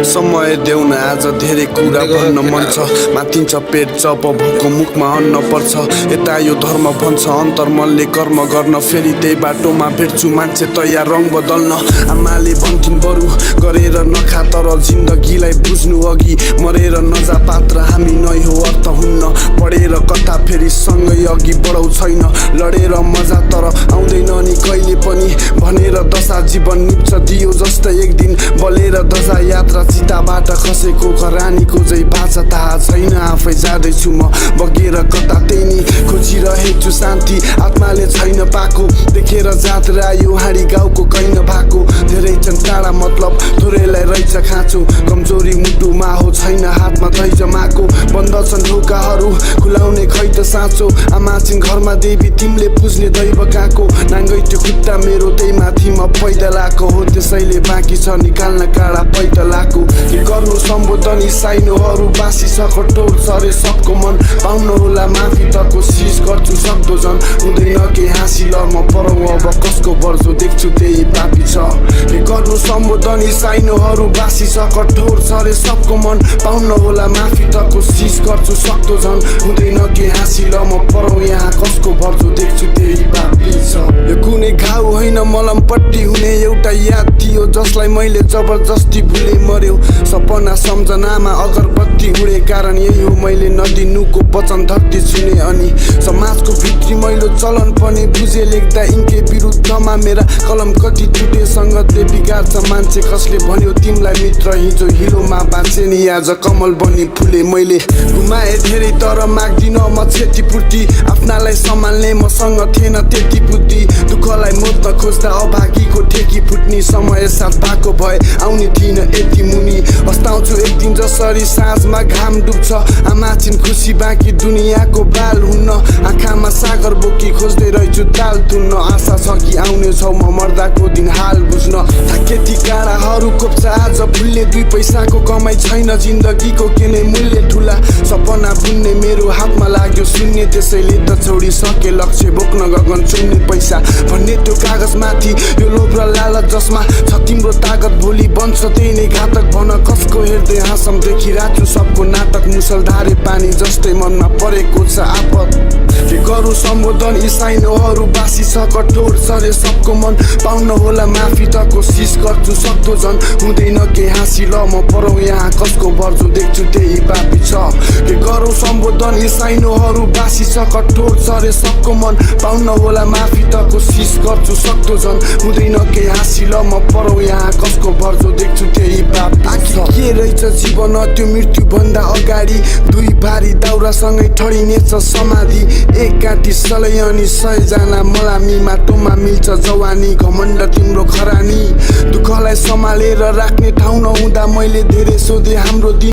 समय देउन आज धेरै कुरा भन्न मन छ माथिन्छ पेट जब भोको मुखमा अन्न पर्छ यता यो धर्म भन्छ अन्तर्मनले कर्म गर्न फेरि त्यही बाटोमा भेट्छु मान्छे तयार रङ बदल्न आमाले भन्थिन् बरु गरेर नखा तर जिन्दगीलाई बुझ्नु अघि मरेर नजा पात्र हामी नै हो अर्थ हुन्न पढेर कथा फेरि सँगै अघि बढाउ छैन लडेर मजा तर आउँदैन नि कहिले पनि भनेर दशा जीवन निप्छ दियो जस्तै एक दिन बलेर दशा यात्रा चिताबाट खसेको खरानीको जै भाषा थाहा छैन आफै जाँदैछु म बगेर कता त्यही नि खोजिरहेछु शान्ति आत्माले छैन पाएको देखेर जात रायो हाँडी गाउँको कैन भएको धेरै छन् टाढा मतलब थोरैलाई रहेछ खाँचो कमजोरी मुटुमा हो छैन हातमा धै जमाएको बन्द छन् ढोकाहरू खुलाउने खै त साँचो आमा छिन् घरमा देवी तिमीले पुज्ने दैव कहाँको नाङ्गै त्यो खुट्टा मेरो त्यही माथि म पैदा लाएको हो त्यसैले बाँकी छ निकाल्न काँडा पैदा लाएको के गर्नु सम्बोधन साइनोहरू बासी सकटोर सरे सबको मन पाउनु होला माफी त कोसिस गर्छु सक्दो झन् हुँदैन के हाँसिल म परौ अब कसको वर्जो देख्छु त्यही पापी छ के गर्नु सम्बोधन साइनोहरू बासी सकटोर सरे सबको मन पाउनु होला माफी त कोसिस गर्छु सक्दो झन् हुँदैन के हाँसिल म परौ यहाँ कसको वर्जो देख्छु त्यही पापी छ यो कुनै घाउ होइन मलमपट्टि हुने एउटा याद थियो जसलाई मैले जबरजस्ती भुले मर्यो सपना सम्झनामा अगरबत्ती उडे कारण यही हो मैले नदिनुको वचन धरती छुने अनि समाजको भित्री मैलो चलन पनि बुझे लेख्दा इन्के विरुद्धमा मेरा कलम कति टुटे सङ्गतले बिगार्छ मान्छे कसले भन्यो तिमीलाई मित्र हिजो हिरोमा बाँचे नि आज कमल बनी फुले मैले घुमाए धेरै तर माग्दिन म क्षतिपूर्ति आफ्नालाई सम्हाल्ने मसँग थिएन त्यति बुद्धि दुःखलाई मोड्न खोज्दा अभागीको ठेकी फुट्ने समय साथ भएको भए आउने थिइन यति मुनि अस्ताउँछु एक दिन जसरी साँझमा घाम डुब्छ आमा छिन् खुसी बाँकी दुनियाँको बाल हुन्न आँखामा सागर बोकी खोज्दै रहेछु ताल तुन्न आशा छ कि आउने छौ म मर्दाको दिन हाल बुझ्न थाकेती काँडाहरू कोप्छ आज फुल्ने 2 पैसाको कमाइ छैन जिन्दगीको के नै मूल्य ठुला सपना बुन्ने मेरो हातमा लाग्यो शून्य त्यसैले त छोडी सके लक्ष्य बोक्न गगन चुन्ने पैसा भन्ने त्यो कागज माथि यो लोभ र लालच जसमा छ तिम्रो तागत भोलि बन्छ त्यही नै घातक भन कसको हेर्दै हाँसम देखिरहेछु सबको नाटक मुसलधारे पानी जस्तै मनमा परेको छ आपत के गरौँ सम्बोधन साइनोहरू बासी छ कठोर सरे सबको मन पाउन होला माफी त कोसिस गर्छु सक्दो झन् हुँदैन के हाँसिल म परौ यहाँ कसको वर्जो देख्छु त्यही पापी छ के गरौँ सम्बोधन साइनोहरू बासी छ कठोर सरे सबको मन पाउन होला माफी त कोसिस गर्छु सक्दो झन् हुँदैन के हाँसिल म परौ यहाँ कसको वर्जो देख्छु त्यही पापी छ के रहेछ जीवन त्यो मृत्यु भन्दा अगाडि 2 भारी दाउरासँगै ठडिनेछ समाधि एक काटी सलै अनि 100 जना मलामी माटोमा मिल्छ जवानी घमण्ड तिम्रो खरानी दुःखलाई सम्हालेर राख्ने ठाउँ नहुँदा मैले धेरै सोधे हाम्रो दिन